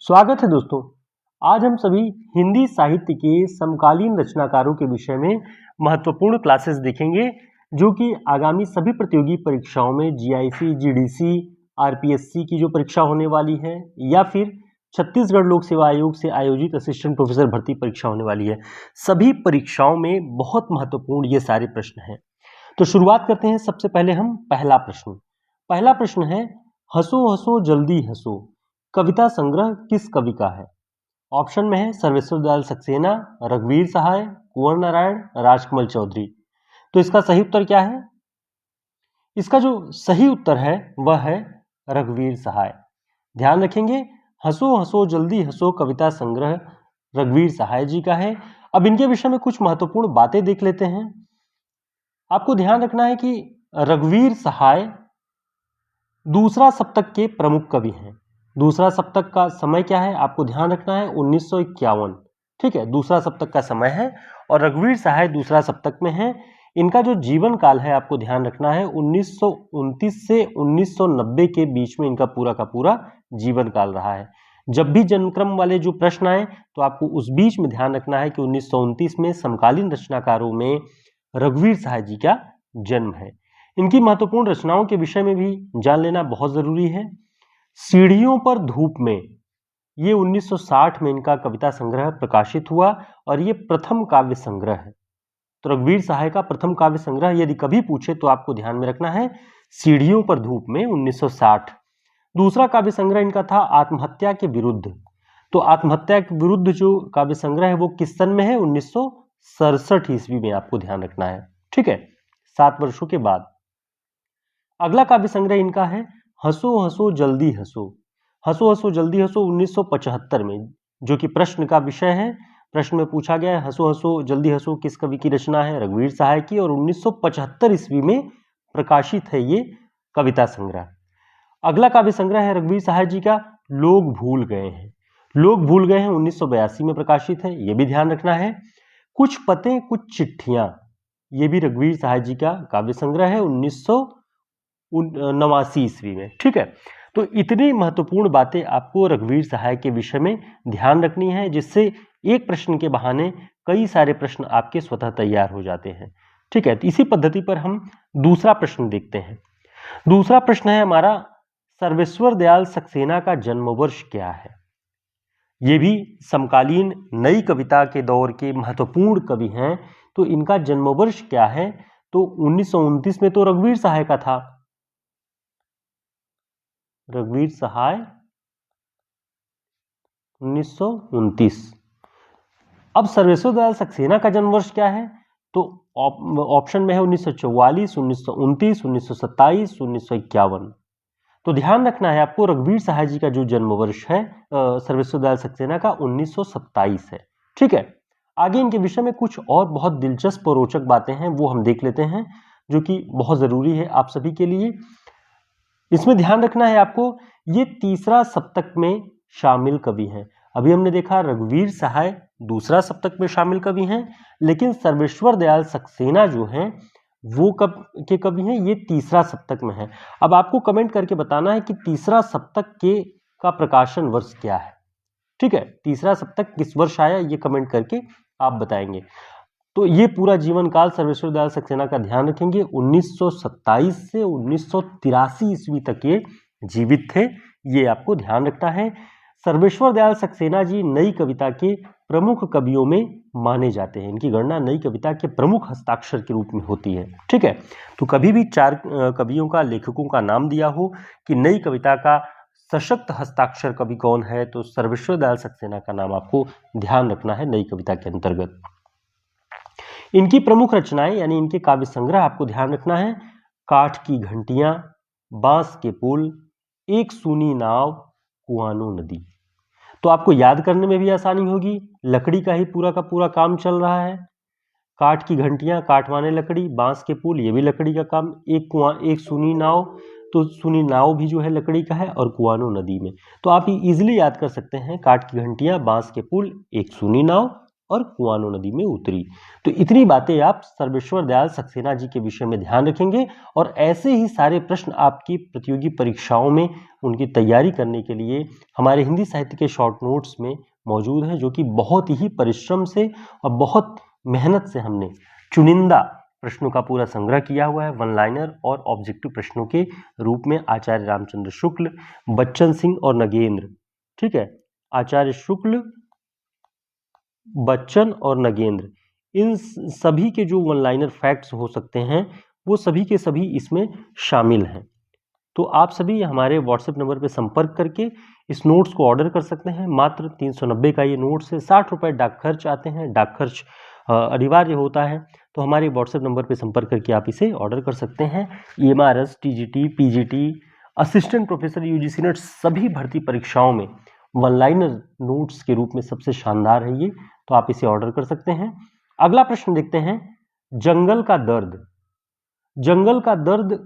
स्वागत है दोस्तों। आज हम सभी हिंदी साहित्य के समकालीन रचनाकारों के विषय में महत्वपूर्ण क्लासेस देखेंगे, जो कि आगामी सभी प्रतियोगी परीक्षाओं में जीआईसी, जीडीसी, आरपीएससी की जो परीक्षा होने वाली है या फिर छत्तीसगढ़ लोक सेवा आयोग से आयोजित असिस्टेंट प्रोफेसर भर्ती परीक्षा होने वाली है, सभी परीक्षाओं में बहुत महत्वपूर्ण ये सारे प्रश्न हैं। तो शुरुआत करते हैं। सबसे पहले हम पहला प्रश्न है, हंसो हंसो जल्दी हंसो कविता संग्रह किस कवि का है? ऑप्शन में है सर्वेश्वर दयाल सक्सेना, रघुवीर सहाय, कुंवर नारायण, राजकमल चौधरी। तो इसका सही उत्तर क्या है? इसका जो सही उत्तर है वह है रघुवीर सहाय। ध्यान रखेंगे, हंसो हंसो जल्दी हंसो कविता संग्रह रघुवीर सहाय जी का है। अब इनके विषय में कुछ महत्वपूर्ण बातें देख लेते हैं। आपको ध्यान रखना है कि रघुवीर सहाय दूसरा सप्तक के प्रमुख कवि हैं। दूसरा सप्तक का समय क्या है आपको ध्यान रखना है, 1951। ठीक है, दूसरा सप्तक का समय है और रघुवीर सहाय दूसरा सप्तक में है। इनका जो जीवन काल है आपको ध्यान रखना है, 1929 से 1990 के बीच में इनका पूरा का पूरा जीवन काल रहा है। जब भी जन्मक्रम वाले जो प्रश्न आए तो आपको उस बीच में ध्यान रखना है कि 1929 में समकालीन रचनाकारों में रघुवीर सहाय जी का जन्म है। इनकी महत्वपूर्ण रचनाओं के विषय में भी जान लेना बहुत जरूरी है। सीढ़ियों पर धूप में, ये 1960 में इनका कविता संग्रह प्रकाशित हुआ और ये प्रथम काव्य संग्रह है। तो रघुवीर सहाय का प्रथम काव्य संग्रह यदि कभी पूछे तो आपको ध्यान में रखना है सीढ़ियों पर धूप में 1960। दूसरा काव्य संग्रह इनका था आत्महत्या के विरुद्ध। तो आत्महत्या के विरुद्ध जो काव्य संग्रह है वो किस सन में है? 1967 ईस्वी में आपको ध्यान रखना है। ठीक है, 7 वर्षों के बाद। अगला काव्य संग्रह इनका है हंसो हंसो जल्दी हंसो। हंसो हंसो जल्दी हंसो 1975 में, जो कि प्रश्न का विषय है। प्रश्न में पूछा गया है हंसो हंसो जल्दी हंसो किस कवि की रचना है? रघुवीर सहाय की, और 1975 ईस्वी में प्रकाशित है ये कविता संग्रह। अगला काव्य संग्रह है रघुवीर सहाय जी का लोग भूल गए हैं। लोग भूल गए हैं 1982 में प्रकाशित है, ये भी ध्यान रखना है। कुछ पते कुछ चिट्ठियां, ये भी रघुवीर सहाय जी का काव्य संग्रह है 1989 ईस्वी में। ठीक है, तो इतनी महत्वपूर्ण बातें आपको रघुवीर सहाय के विषय में ध्यान रखनी है, जिससे एक प्रश्न के बहाने कई सारे प्रश्न आपके स्वतः तैयार हो जाते हैं। ठीक है, तो इसी पद्धति पर हम दूसरा प्रश्न देखते हैं। दूसरा प्रश्न है हमारा, सर्वेश्वर दयाल सक्सेना का जन्म वर्ष क्या है? ये भी समकालीन नई कविता के दौर के महत्वपूर्ण कवि हैं। तो इनका जन्म वर्ष क्या है? तो 1929 में तो रघुवीर सहाय का था, रघुवीर सहाय 1929। अब सर्वेश्वर दयाल सक्सेना का जन्म वर्ष क्या है? तो ऑप्शन में है 1944, 1929, 1927, 1951। तो ध्यान रखना है आपको, रघुवीर सहाय जी का जो जन्म वर्ष है सर्वेश्वर दयाल सक्सेना का 1927 है। ठीक है, आगे इनके विषय में कुछ और बहुत दिलचस्प और रोचक बातें हैं, वो हम देख लेते हैं, जो कि बहुत जरूरी है आप सभी के लिए। इसमें ध्यान रखना है आपको, ये तीसरा सप्तक में शामिल कवि हैं। अभी हमने देखा रघुवीर सहाय दूसरा सप्तक में शामिल कवि हैं, लेकिन सर्वेश्वर दयाल सक्सेना जो हैं वो कब के कवि हैं? ये तीसरा सप्तक में है। अब आपको कमेंट करके बताना है कि तीसरा सप्तक के का प्रकाशन वर्ष क्या है। ठीक है, तीसरा सप्तक किस वर्ष आया, ये कमेंट करके आप बताएंगे। तो ये पूरा जीवन काल सर्वेश्वर दयाल सक्सेना का ध्यान रखेंगे, 1927 से 1983 ईस्वी तक ये जीवित थे, ये आपको ध्यान रखना है। सर्वेश्वर दयाल सक्सेना जी नई कविता के प्रमुख कवियों में माने जाते हैं। इनकी गणना नई कविता के प्रमुख हस्ताक्षर के रूप में होती है। ठीक है, तो कभी भी 4 कवियों का, लेखकों का नाम दिया हो कि नई कविता का सशक्त हस्ताक्षर कवि कौन है, तो सर्वेश्वर दयाल सक्सेना का नाम आपको ध्यान रखना है नई कविता के अंतर्गत। इनकी प्रमुख रचनाएं यानी इनके काव्य संग्रह आपको ध्यान रखना है, काठ की घंटियां, बांस के पुल, एक सूनी नाव, कुआनो नदी। तो आपको याद करने में भी आसानी होगी, लकड़ी का ही पूरा का पूरा काम चल रहा है। काठ की घंटियां, काठ माने लकड़ी, बांस के पुल, ये भी लकड़ी का काम, एक सूनी नाव, तो सूनी नाव भी जो है लकड़ी का है, और कुआनो नदी में। तो आप इजीली याद कर सकते हैं, काठ की घंटियां, बांस के पुल, एक सूनी नाव, और कुआनो नदी में उतरी। तो इतनी बातें आप सर्वेश्वर दयाल सक्सेना जी के विषय में ध्यान रखेंगे और ऐसे ही सारे प्रश्न आपकी प्रतियोगी परीक्षाओं में उनकी तैयारी करने के लिए हमारे हिंदी साहित्य के शॉर्ट नोट्स में मौजूद है, जो कि बहुत ही परिश्रम से और बहुत मेहनत से हमने चुनिंदा प्रश्नों का पूरा संग्रह किया हुआ है, वन लाइनर और ऑब्जेक्टिव प्रश्नों के रूप में। आचार्य रामचंद्र शुक्ल, बच्चन सिंह और नगेंद्र, ठीक है, आचार्य शुक्ल, बच्चन और नगेंद्र, इन सभी के जो वन लाइनर फैक्ट्स हो सकते हैं वो सभी के सभी इसमें शामिल हैं। तो आप सभी हमारे व्हाट्सएप नंबर पर संपर्क करके इस नोट्स को ऑर्डर कर सकते हैं। मात्र 390 का ये नोट्स है, 60 रुपये डाक खर्च आते हैं, डाक खर्च अनिवार्य होता है। तो हमारे व्हाट्सएप नंबर पर संपर्क करके आप इसे ऑर्डर कर सकते हैं। EMRS, TGT, PGT, assistant professor, UGC net सभी भर्ती परीक्षाओं में वन लाइनर नोट्स के रूप में सबसे शानदार है ये, तो आप इसे ऑर्डर कर सकते हैं। अगला प्रश्न देखते हैं, जंगल का दर्द। जंगल का दर्द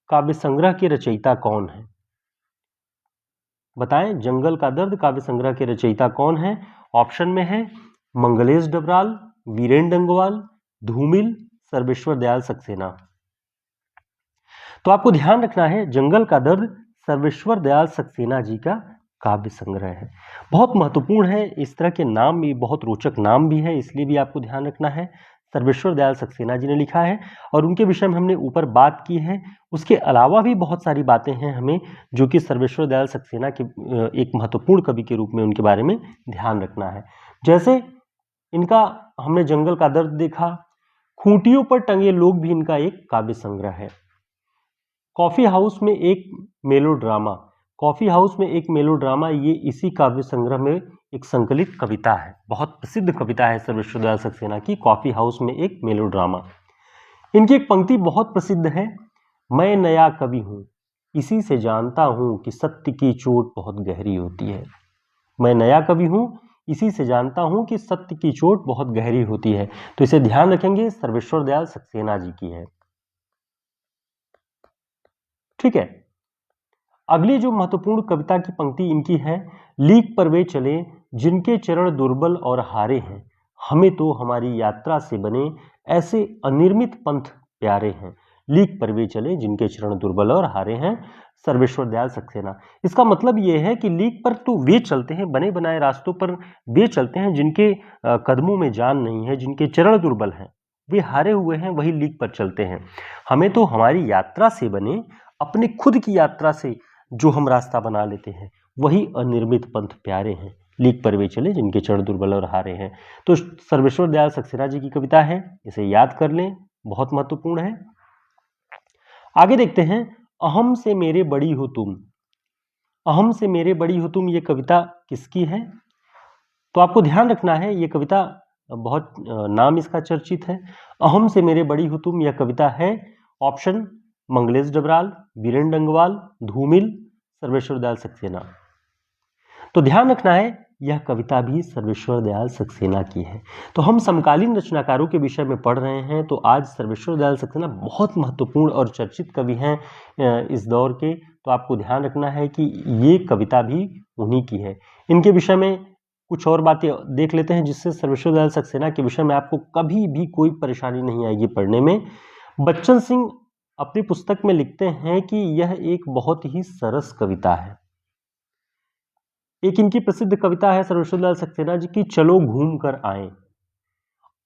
काव्य संग्रह के रचयिता कौन है? बताएं, जंगल का दर्द काव्य संग्रह के रचयिता कौन है? ऑप्शन में है मंगलेश डबराल, वीरेंद्र डंगवाल, धूमिल, सर्वेश्वर दयाल सक्सेना। तो आपको ध्यान रखना है, जंगल का दर्द सर्वेश्वर दयाल सक्सेना जी का काव्य संग्रह है। बहुत महत्वपूर्ण है, इस तरह के नाम भी बहुत रोचक नाम भी है, इसलिए भी आपको ध्यान रखना है। सर्वेश्वर दयाल सक्सेना जी ने लिखा है और उनके विषय में हमने ऊपर बात की है। उसके अलावा भी बहुत सारी बातें हैं हमें जो कि सर्वेश्वर दयाल सक्सेना के एक महत्वपूर्ण कवि के रूप में उनके बारे में ध्यान रखना है। जैसे इनका हमने जंगल का दर्द देखा, खूंटियों पर टंगे लोग भी इनका एक काव्य संग्रह है। कॉफी हाउस में एक मेलोड्रामा, कॉफी हाउस में एक मेलोड्रामा, ये इसी काव्य संग्रह में एक संकलित कविता है। बहुत प्रसिद्ध कविता है सर्वेश्वर दयाल सक्सेना की, कॉफी हाउस में एक मेलोड्रामा। इनकी एक पंक्ति बहुत प्रसिद्ध है, मैं नया कवि हूं, इसी से जानता हूं कि सत्य की चोट बहुत गहरी होती है। मैं नया कवि हूं, इसी से जानता हूं कि सत्य की चोट बहुत गहरी होती है। तो इसे ध्यान रखेंगे, सर्वेश्वर दयाल सक्सेना जी की है, ठीक है। अगली जो महत्वपूर्ण कविता की पंक्ति इनकी है, लीक पर वे चले जिनके चरण दुर्बल और हारे हैं, हमें तो हमारी यात्रा से बने ऐसे अनिर्मित पंथ प्यारे हैं। लीक पर वे चले जिनके चरण दुर्बल और हारे हैं, सर्वेश्वर दयाल सक्सेना। इसका मतलब यह है कि लीक पर तो वे चलते हैं, बने बनाए रास्तों पर वे चलते हैं जिनके कदमों में जान नहीं है, जिनके चरण दुर्बल हैं, वे हारे हुए हैं, वही लीक पर चलते हैं। हमें तो हमारी यात्रा से बने, अपने खुद की यात्रा से जो हम रास्ता बना लेते हैं, वही अनिर्मित पंथ प्यारे हैं। लीक पर वे चले जिनके चरण दुर्बल और हारे हैं। तो सर्वेश्वर दयाल सक्सेना जी की कविता है, इसे याद कर लें, बहुत महत्वपूर्ण है। आगे देखते हैं, अहम से मेरे बड़ी हो तुम। अहम से मेरे बड़ी हो तुम, ये कविता किसकी है? तो आपको ध्यान रखना है, ये कविता बहुत नाम इसका चर्चित है। अहम से मेरे बड़ी हो तुम, यह कविता है ऑप्शन मंगलेश डबराल, वीरेंद्र डंगवाल, धूमिल, सर्वेश्वर दयाल सक्सेना। तो ध्यान रखना है, यह कविता भी सर्वेश्वर दयाल सक्सेना की है। तो हम समकालीन रचनाकारों के विषय में पढ़ रहे हैं, तो आज सर्वेश्वर दयाल सक्सेना बहुत महत्वपूर्ण और चर्चित कवि हैं इस दौर के। तो आपको ध्यान रखना है कि ये कविता भी उन्हीं की है। इनके विषय में कुछ और बातें देख लेते हैं जिससे सर्वेश्वर दयाल सक्सेना के विषय में आपको कभी भी कोई परेशानी नहीं आएगी पढ़ने में। बच्चन सिंह अपनी पुस्तक में लिखते हैं कि यह एक बहुत ही सरस कविता है। एक इनकी प्रसिद्ध कविता है सर्वेश्वर दयाल सक्सेना जी की, चलो घूम कर आए।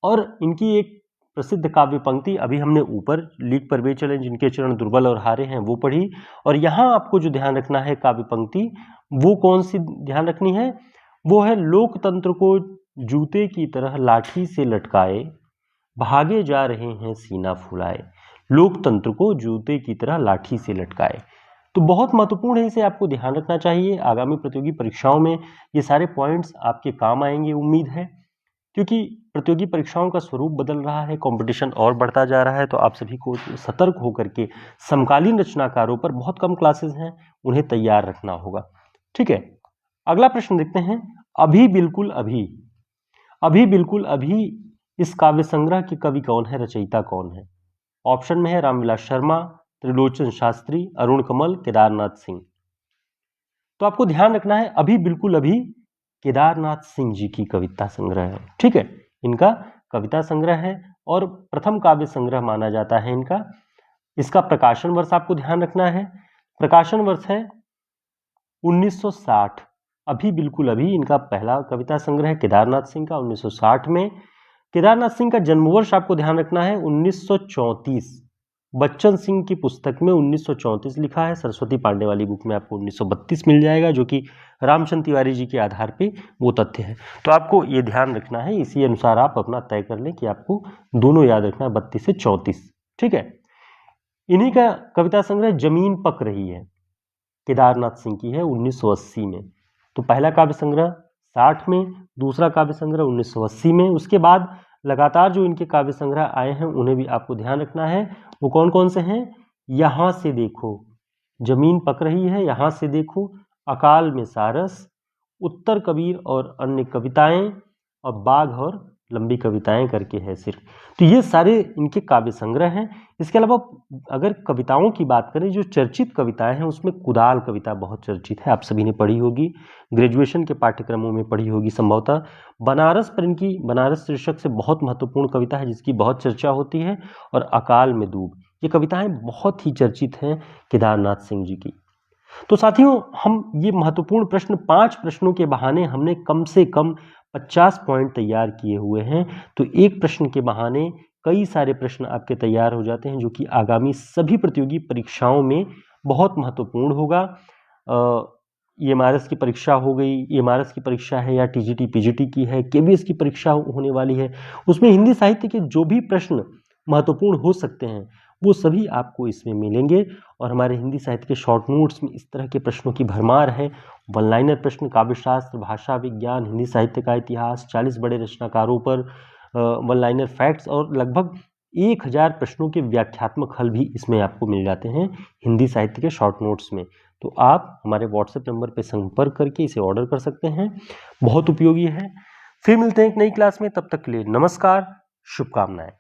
और इनकी एक प्रसिद्ध काव्य पंक्ति अभी हमने ऊपर लीक पर वे चले जिनके चरण दुर्बल और हारे हैं वो पढ़ी, और यहां आपको जो ध्यान रखना है काव्य पंक्ति, वो कौन सी ध्यान रखनी है? वो है, लोकतंत्र को जूते की तरह लाठी से लटकाए, भागे जा रहे हैं सीना फुलाए। लोकतंत्र को जूते की तरह लाठी से लटकाए। तो बहुत महत्वपूर्ण है, इसे आपको ध्यान रखना चाहिए। आगामी प्रतियोगी परीक्षाओं में ये सारे पॉइंट्स आपके काम आएंगे, उम्मीद है, क्योंकि प्रतियोगी परीक्षाओं का स्वरूप बदल रहा है, कंपटीशन और बढ़ता जा रहा है। तो आप सभी को सतर्क होकर के समकालीन रचनाकारों पर बहुत कम क्लासेस हैं, उन्हें तैयार रखना होगा, ठीक है। अगला प्रश्न देखते हैं, अभी बिल्कुल अभी। अभी बिल्कुल अभी इस काव्य संग्रह के कवि कौन है, रचयिता कौन है? ऑप्शन में है रामविलास शर्मा, त्रिलोचन शास्त्री, अरुण कमल, केदारनाथ सिंह। तो आपको ध्यान रखना है, अभी बिल्कुल अभी केदारनाथ सिंह जी की कविता संग्रह है। ठीक है, इनका कविता संग्रह है और प्रथम काव्य संग्रह माना जाता है इनका। इसका प्रकाशन वर्ष आपको ध्यान रखना है, प्रकाशन वर्ष है 1960। अभी बिल्कुल अभी इनका पहला कविता संग्रह है केदारनाथ सिंह का 1960 में। केदारनाथ सिंह का जन्म वर्ष आपको ध्यान रखना है 1934। बच्चन सिंह की पुस्तक में 1934 लिखा है, सरस्वती पांडे वाली बुक में आपको 1932 मिल जाएगा, जो कि रामचंद्र तिवारी जी के आधार पे वो तथ्य है। तो आपको ये ध्यान रखना है, इसी अनुसार आप अपना तय कर लें कि आपको दोनों याद रखना है, 32 से 34। ठीक है, इन्हीं का कविता संग्रह जमीन पक रही है केदारनाथ सिंह की है 1980 में। तो पहला काव्य संग्रह 60 में, दूसरा काव्य संग्रह 1980 में। उसके बाद लगातार जो इनके काव्य संग्रह आए हैं उन्हें भी आपको ध्यान रखना है। वो कौन कौन से हैं? यहां से देखो, जमीन पक रही है, यहां से देखो, अकाल में सारस, उत्तर कबीर और अन्य कविताएं, और बाघ और लंबी कविताएं करके है सिर्फ। तो ये सारे इनके काव्य संग्रह हैं। इसके अलावा अगर कविताओं की बात करें, जो चर्चित कविताएं हैं उसमें कुदाल कविता बहुत चर्चित है, आप सभी ने पढ़ी होगी, ग्रेजुएशन के पाठ्यक्रमों में पढ़ी होगी संभवतः। बनारस पर इनकी बनारस शीर्षक से बहुत महत्वपूर्ण कविता है जिसकी बहुत चर्चा होती है, और अकाल में डूब, ये कविताएं बहुत ही चर्चित हैं केदारनाथ सिंह जी की। तो साथियों, हम ये महत्वपूर्ण प्रश्न 5 प्रश्नों के बहाने हमने कम से कम 50 पॉइंट तैयार किए हुए हैं। तो एक प्रश्न के बहाने कई सारे प्रश्न आपके तैयार हो जाते हैं, जो कि आगामी सभी प्रतियोगी परीक्षाओं में बहुत महत्वपूर्ण होगा। EMRS की परीक्षा हो गई, EMRS की परीक्षा है या TGT PGT की है, KVS की परीक्षा होने वाली है, उसमें हिंदी साहित्य के जो भी प्रश्न महत्वपूर्ण हो सकते हैं वो सभी आपको इसमें मिलेंगे। और हमारे हिंदी साहित्य के शॉर्ट नोट्स में इस तरह के प्रश्नों की भरमार है। वन लाइनर प्रश्न, काव्यशास्त्र, भाषा विज्ञान, हिंदी साहित्य का इतिहास, 40 बड़े रचनाकारों पर वन लाइनर फैक्ट्स, और लगभग 1000 प्रश्नों के व्याख्यात्मक हल भी इसमें आपको मिल जाते हैं हिंदी साहित्य के शॉर्ट नोट्स में। तो आप हमारे व्हाट्सएप नंबर पर संपर्क करके इसे ऑर्डर कर सकते हैं, बहुत उपयोगी है। फिर मिलते हैं एक नई क्लास में, तब तक के लिए नमस्कार, शुभकामनाएं।